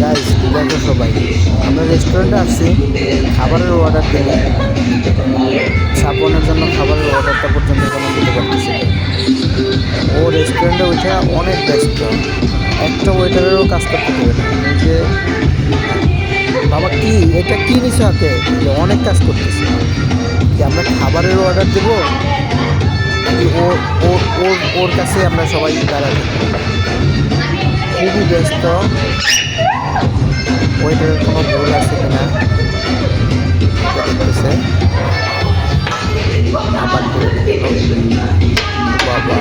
Guys দেখো সবাই, আমরা রেস্টুরেন্টে আসছি খাবারের অর্ডার দিলে সাপনের জন্য খাবারের অর্ডারটা পর্যন্ত কোনো দিতে পারতেছি না। ও রেস্টুরেন্টে ওইটা অনেক ব্যস্ত, একটা ওয়েটারেরও কাজ করতে দেবে না। যে বাবা কি এটা কি নিছো হাতে, যে অনেক কাজ করতেছে, যে আমরা খাবারের অর্ডার দেবো ওর ওর ওর ওর কাছে আমরা সবাই দাঁড়াবো। খুবই ব্যস্ত, ওয়েটারের কোনো ভুল আছে কিনা দেখতেছে। আবার বাবা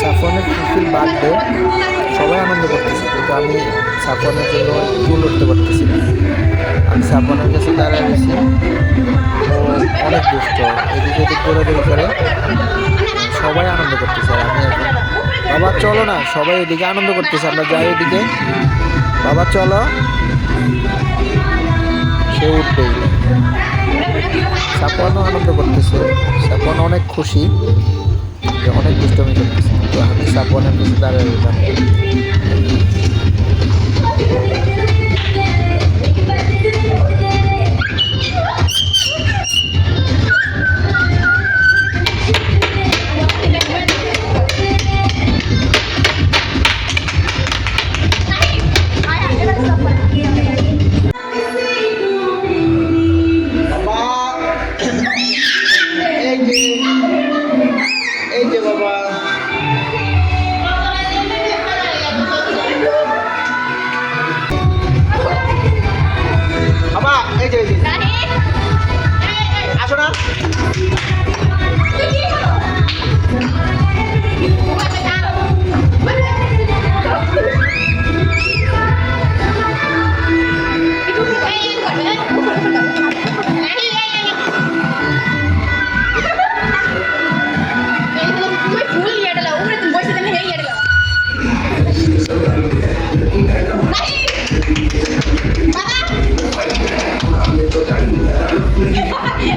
সাফনের খুশির বার্থডে, সবাই আনন্দ করতেছে, কিন্তু আমি সাফনের জন্য চুল উঠতে পারতেছি না। আমি সাফনের কাছে দাঁড়ায় রয়েছি, ও অনেক দুষ্ট, এদিকে এদিক দৌড়াদৌড়ি করে, সবাই আনন্দ করতেছে। আর আমি এখন বাবা চলো না, সবাই এদিকে আনন্দ করতেছে, আমরা যাই এদিকে। বাবা চলো, সে উঠবেই। সাফনও আনন্দ করতেছে, সাফন অনেক খুশি, অনেক দুষ্টমি করতেছে, তো আমি সাফনের কাছে দাঁড়িয়ে রইলাম। এই যে বাবা, বাবা এই যে আসো না।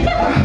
Baba!